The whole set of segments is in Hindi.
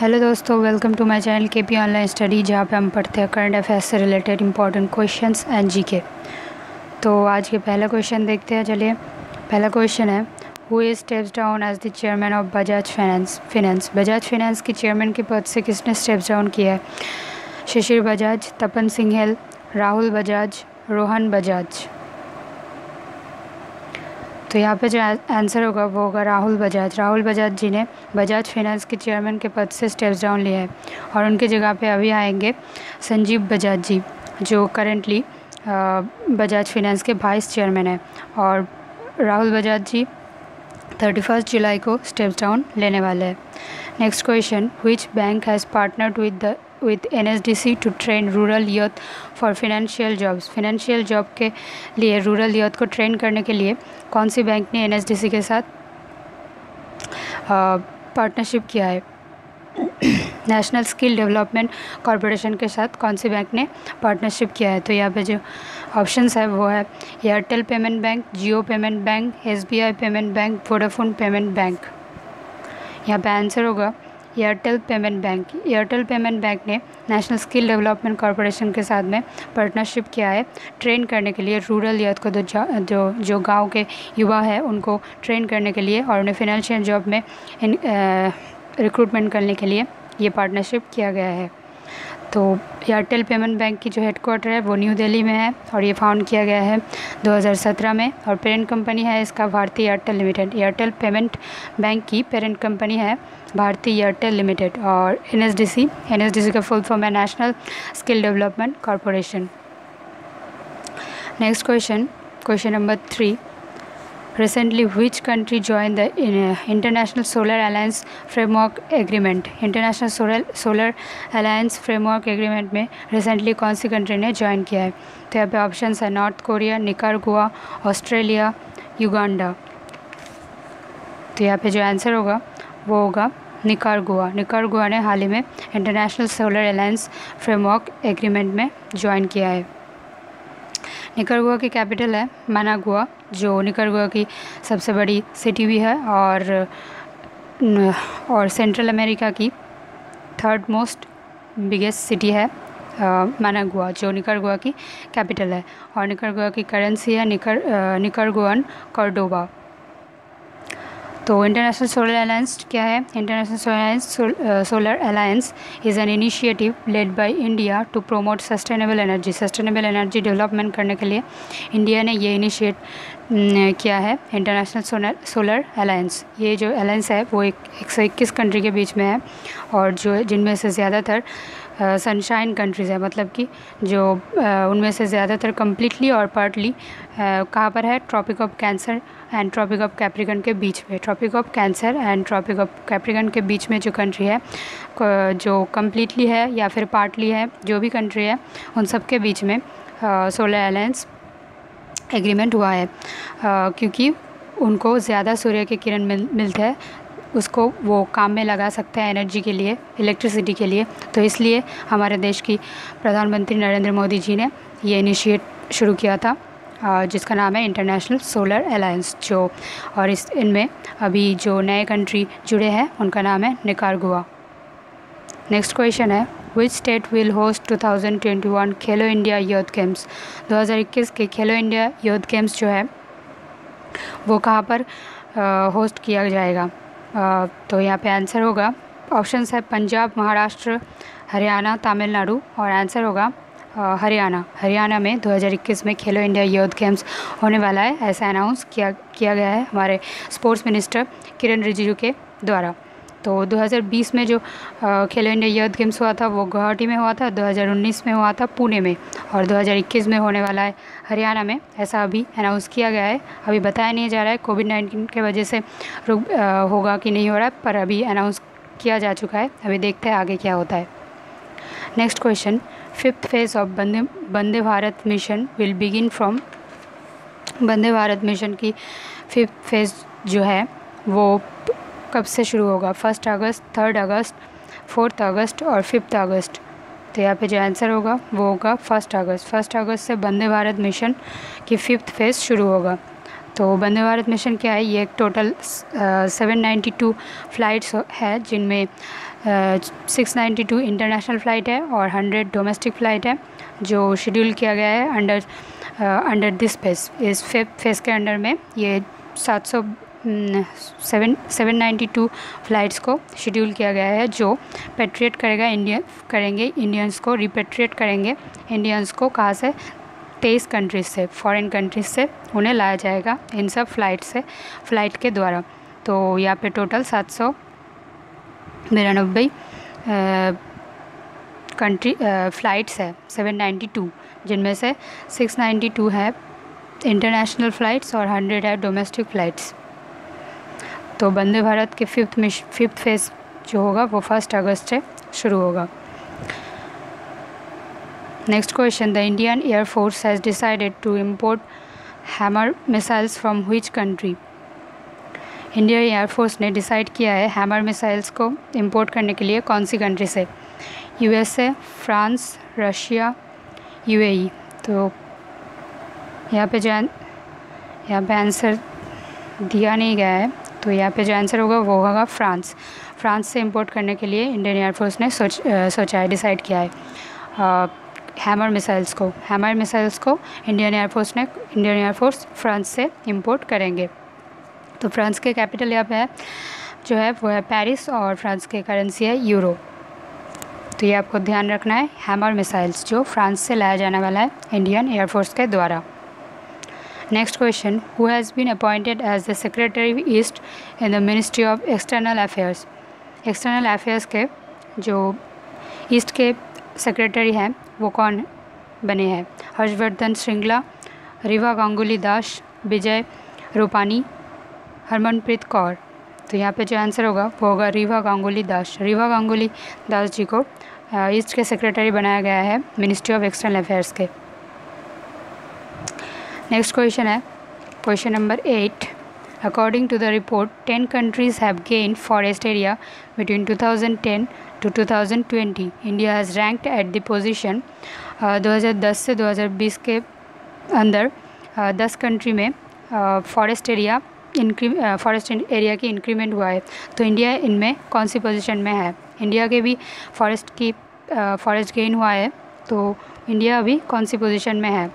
हेलो दोस्तों, welcome to my channel KP online study, जहाँ पे हम पढ़ते हैं करंट अफेयर्स से related important questions and GK. तो आज के पहला क्वेश्चन देखते हैं। चलिए, पहला क्वेश्चन है, who is steps down as the chairman of Bajaj finance. Bajaj finance के चेयरमैन के पद से किसने स्टेप्स डाउन किया है? शिशिर बजाज, तपन सिंघल, राहुल बजाज, रोहन बजाज। तो यहाँ पे जो आंसर होगा वो होगा राहुल बजाज। राहुल बजाज जी ने बजाज फाइनेंस के चेयरमैन के पद से स्टेप्स डाउन लिया है और उनके जगह पे अभी आएंगे संजीव बजाज जी, जो करेंटली बजाज फाइनेंस के वाइस चेयरमैन है। और राहुल बजाज जी 31 जुलाई को स्टेप्स डाउन लेने वाले हैं। Next question, which bank has partnered with NSDC to train rural youth for financial jobs। Financial job के लिए रूरल यूथ को ट्रेन करने के लिए कौन सी बैंक ने NSDC के साथ पार्टनरशिप किया है? नेशनल स्किल डेवलपमेंट कॉरपोरेशन के साथ कौन सी बैंक ने पार्टनरशिप किया है? तो यहाँ पे जो ऑप्शंस है वो है Airtel payment bank, Jio payment bank, SBI payment bank, Vodafone payment bank. यहाँ पे आंसर होगा Airtel payment bank. Airtel payment bank ने नेशनल स्किल डेवलपमेंट कॉरपोरेशन के साथ में पार्टनरशिप किया है ट्रेन करने के लिए रूरल यूथ को, जो गांव के युवा है उनको ट्रेन करने के लिए और उन्हें फाइनेंशियल जॉब में रिक्रूटमेंट करने के लिए ये पार्टनरशिप किया गया है। तो एयरटेल पेमेंट बैंक की जो हेडक्वार्टर है वो न्यू दिल्ली में है और ये फाउंड किया गया है 2017 में और पेरेंट कंपनी है इसका भारतीय Airtel limited. Airtel payment bank की पेरेंट कंपनी है भारतीय एयरटेल लिमिटेड। और एनएसडीसी का फुल फॉर्म है national skill development corporation. Next question number 3, Recently, which country joined the International Solar Alliance Framework Agreement? International Solar alliance framework agreement में रिसेंटली कौन सी कंट्री ने ज्वाइन किया है? तो यहाँ पे ऑप्शंस है north Korea, Nicaragua, Australia, Uganda. तो यहाँ पे जो आंसर होगा वो होगा निकारागुआ। निकारागुआ ने हाल ही में international Solar alliance framework agreement में ज्वाइन किया है। निकारागुआ की कैपिटल है मनागुआ, जो निकारागुआ की सबसे बड़ी सिटी भी है और सेंट्रल अमेरिका की थर्ड मोस्ट बिगेस्ट सिटी है मनागुआ, जो निकारागुआ की कैपिटल है। और निकारागुआ की करेंसी है निकारागुआन कॉर्डोबा। तो इंटरनेशनल सोलर अलायंस क्या है? International Solar Alliance is an initiative led by India to promote sustainable energy development करने के लिए इंडिया ने ये इनिशिएट किया है इंटरनेशनल सोलर अलायंस। ये जो अलायंस है वो 121 कंट्री के बीच में है और जिनमें से ज़्यादातर सनशाइन कंट्रीज़ है, मतलब कि जो उनमें से ज़्यादातर कम्प्लीटली और पार्टली कहाँ पर है? Tropic of Cancer and Tropic of Capricorn के बीच में। Tropic of Cancer and Tropic of Capricorn के बीच में जो कंट्री है, जो कम्प्लीटली है या फिर पार्टली है, जो भी कंट्री है उन सब के बीच में सोलर अलायंस एग्रीमेंट हुआ है क्योंकि उनको ज़्यादा सूर्य की किरण मिलते हैं, उसको वो काम में लगा सकते हैं एनर्जी के लिए, इलेक्ट्रिसिटी के लिए। तो इसलिए हमारे देश की प्रधानमंत्री नरेंद्र मोदी जी ने ये इनिशिएट शुरू किया था जिसका नाम है इंटरनेशनल सोलर अलायंस। और इनमें अभी जो नए कंट्री जुड़े हैं उनका नाम है निकारागुआ। नेक्स्ट क्वेश्चन है, which state will host 2021 Khelo India youth games. 2021 के खेलो इंडिया यूथ गेम्स जो है वो कहाँ पर होस्ट किया जाएगा? तो यहाँ पे आंसर होगा, ऑप्शंस है पंजाब, महाराष्ट्र, हरियाणा, तमिलनाडु। और आंसर होगा हरियाणा में 2021 में खेलो इंडिया यूथ गेम्स होने वाला है, ऐसा अनाउंस किया गया है हमारे स्पोर्ट्स मिनिस्टर किरण रिजिजू के द्वारा। तो 2020 में जो खेलो इंडिया यूथ गेम्स हुआ था वो गुवाहाटी में हुआ था, 2019 में हुआ था पुणे में, और 2021 में होने वाला है हरियाणा में, ऐसा अभी अनाउंस किया गया है। अभी बताया नहीं जा रहा है कोविड-19 के वजह से होगा कि नहीं हो रहा है, पर अभी अनाउंस किया जा चुका है। अभी देखते हैं आगे क्या होता है। Next question, 5th phase of Vande Bharat mission will begin from. Vande Bharat mission की 5th फेज़ जो है वो कब से शुरू होगा? 1 अगस्त, 3 अगस्त, 4 अगस्त और 5 अगस्त। तो यहाँ पे जो आंसर होगा वो होगा 1 अगस्त। 1 अगस्त से वंदे भारत मिशन की 5th फेज़ शुरू होगा। तो वंदे भारत मिशन क्या है, ये एक टोटल 792 फ़्लाइट्स है जिनमें 692 इंटरनेशनल फ़्लाइट है और 100 डोमेस्टिक फ़्लाइट है जो शेड्यूल किया गया है अंडर दिस फेस। इस फेस के अंडर में ये 792 फ़्लाइट्स को शेड्यूल किया गया है जो पेट्रिएट करेंगे इंडियंस को, रिपेट्रिएट करेंगे इंडियंस को। कहाँ से? 23 कंट्रीज़ से, फॉरेन कंट्रीज़ से उन्हें लाया जाएगा इन सब फ़्लाइट के द्वारा। तो यहाँ पे टोटल 792 कंट्री फ़्लाइट्स है 792, जिनमें से 692 है इंटरनेशनल फ़्लाइट्स और 100 है डोमेस्टिक फ़्लाइट्स। तो वंदे भारत के फिफ्थ फेज़ जो होगा वो 1 अगस्त से शुरू होगा। Next question, the Indian air force has decided to import Hammer missiles from which country? Indian air force ने डिसाइड किया है हैमर मिसाइल्स को इंपोर्ट करने के लिए कौन सी कंट्री से? USA, France, Russia, UAE। तो यहाँ पे आंसर दिया नहीं गया है, तो यहाँ पे जो आंसर होगा वो होगा फ्रांस। फ्रांस से इंपोर्ट करने के लिए इंडियन एयरफोर्स ने सोचा है, डिसाइड किया है हैमर मिसाइल्स को इंडियन एयरफोर्स फ्रांस से इंपोर्ट करेंगे। तो फ्रांस के कैपिटल यहाँ पे जो है वो है पेरिस और फ्रांस की करेंसी है यूरो। तो ये आपको ध्यान रखना है, हैमर मिसाइल्स जो फ्रांस से लाया जाने वाला है इंडियन एयरफोर्स के द्वारा। Next question, who has been appointed as the secretary east in the ministry of external affairs? External affairs के जो ईस्ट के सेक्रेटरी हैं वो कौन बने हैं? हर्षवर्धन श्रृंगला, रीवा गांगुली दास, विजय रूपानी, हरमनप्रीत कौर। तो यहाँ पे जो आंसर होगा वो होगा रीवा गांगुली दास। रीवा गांगुली दास जी को ईस्ट के सेक्रेटरी बनाया गया है मिनिस्ट्री ऑफ एक्सटर्नल अफेयर्स के। नेक्स्ट क्वेश्चन है question number 8, according to the report 10 countries have gained forest area between 2010 to 2020। India has ranked at the position 2010 से 2020 के अंदर 10 कंट्री में फॉरेस्ट एरिया की इंक्रीमेंट हुआ है। तो इंडिया इनमें कौन सी पोजीशन में है? इंडिया के भी फॉरेस्ट गेन हुआ है, तो इंडिया अभी कौन सी पोजीशन में है?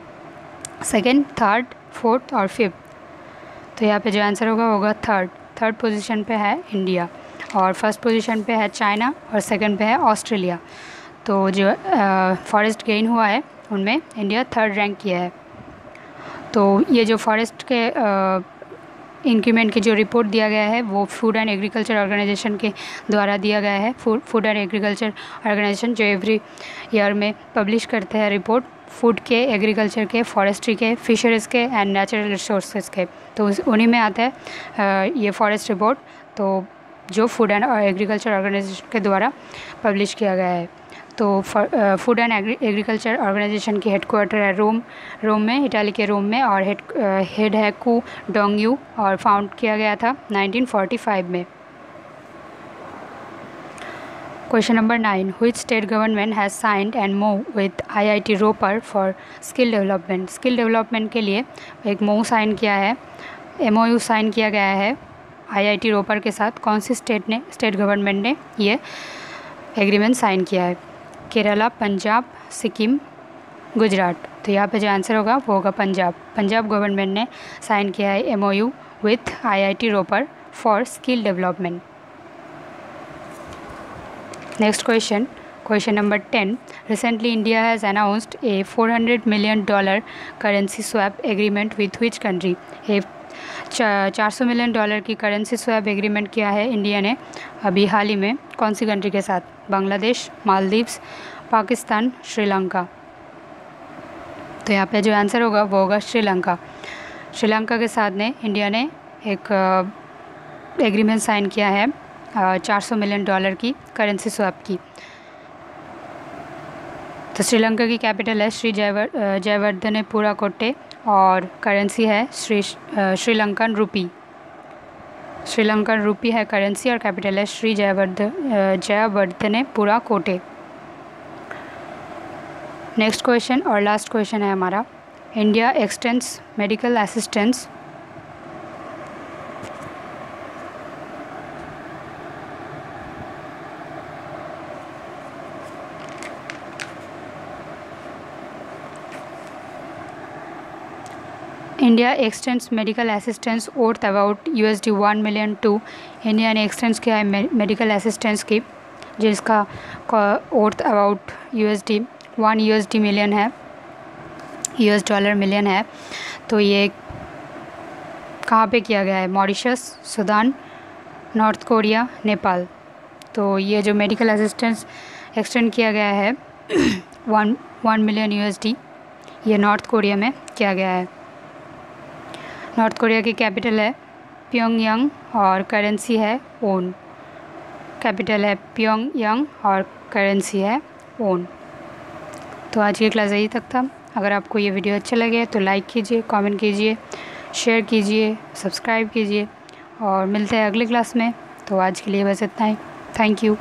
सेकंड, थर्ड, फोर्थ और फिफ्थ। तो यहाँ पे जो आंसर होगा थर्ड पोजीशन पे है इंडिया, और फर्स्ट पोजीशन पे है चाइना और सेकंड पे है ऑस्ट्रेलिया। तो जो फॉरेस्ट गेन हुआ है उनमें इंडिया थर्ड रैंक किया है। तो ये जो फॉरेस्ट के इंक्रीमेंट की जो रिपोर्ट दिया गया है वो फूड एंड एग्रीकल्चर ऑर्गेनाइजेशन के द्वारा दिया गया है। फूड एंड एग्रीकल्चर ऑर्गेनाइजेशन जो एवरी ईयर में पब्लिश करते हैं रिपोर्ट फूड के, एग्रीकल्चर के, फॉरेस्ट्री के, फिशरीज़ के एंड नेचुरल रिसोर्सेज के। तो उन्हीं में आता है ये फॉरेस्ट रिपोर्ट, तो जो फूड एंड एग्रीकल्चर ऑर्गेनाइजेशन के द्वारा पब्लिश किया गया है। तो फूड एंड एग्रीकल्चर ऑर्गेनाइजेशन की हेडक्वार्टर है रोम में, इटाली के रोम में, और हेड है कू डोंगयू, और फाउंड किया गया था 1945 में। Question number 9, which state government has signed an MoU with IIT Ropar for skill development? Skill development के लिए एक MOU साइन किया गया है IIT रोपर के साथ। कौन सी स्टेट गवर्नमेंट ने ये एग्रीमेंट साइन किया है? केरला, पंजाब, सिक्किम, गुजरात। तो यहाँ पे जो आंसर होगा वो होगा पंजाब गवर्नमेंट ने साइन किया है MOU with IIT Ropar for skill development. Next question number 10, recently India has announced a $400 million currency swap agreement with which country? 400 million dollar की करेंसी स्वैप एग्रीमेंट किया है इंडिया ने अभी हाल ही में कौन सी कंट्री के साथ? बांग्लादेश, मालदीव्स, पाकिस्तान, श्रीलंका। तो यहाँ पे जो आंसर होगा वो होगा श्रीलंका के साथ ने इंडिया ने एक एग्रीमेंट साइन किया है 400 मिलियन डॉलर की करेंसी स्वैप की। तो श्रीलंका की कैपिटल है श्री जयवर्धनेपुरा कोट्टे और करेंसी है श्रीलंकन रूपी है करेंसी, और कैपिटल है श्री जयवर्धनेपुरा कोटे। नेक्स्ट क्वेश्चन और लास्ट क्वेश्चन है हमारा, India extends medical assistance India extends medical assistance worth about $1 million to. India ने एक्सटेंड्स किया है मेडिकल असिस्टेंस की, जिसका वर्थ अबाउट $1 मिलियन है, $1 मिलियन है। तो ये कहाँ पे किया गया है? Mauritius, Sudan, north Korea, Nepal. तो ये जो मेडिकल असिस्टेंस एक्सटेंड किया गया है $1 मिलियन, ये नॉर्थ कोरिया में किया गया है। नॉर्थ कोरिया की कैपिटल है प्योंगयांग और करेंसी है वॉन। कैपिटल है प्योंगयांग और करेंसी है वॉन। तो आज की क्लास यही तक था। अगर आपको ये वीडियो अच्छा लगे तो लाइक कीजिए, कमेंट कीजिए, शेयर कीजिए, सब्सक्राइब कीजिए और मिलते हैं अगली क्लास में। तो आज के लिए बस इतना ही। Thank you.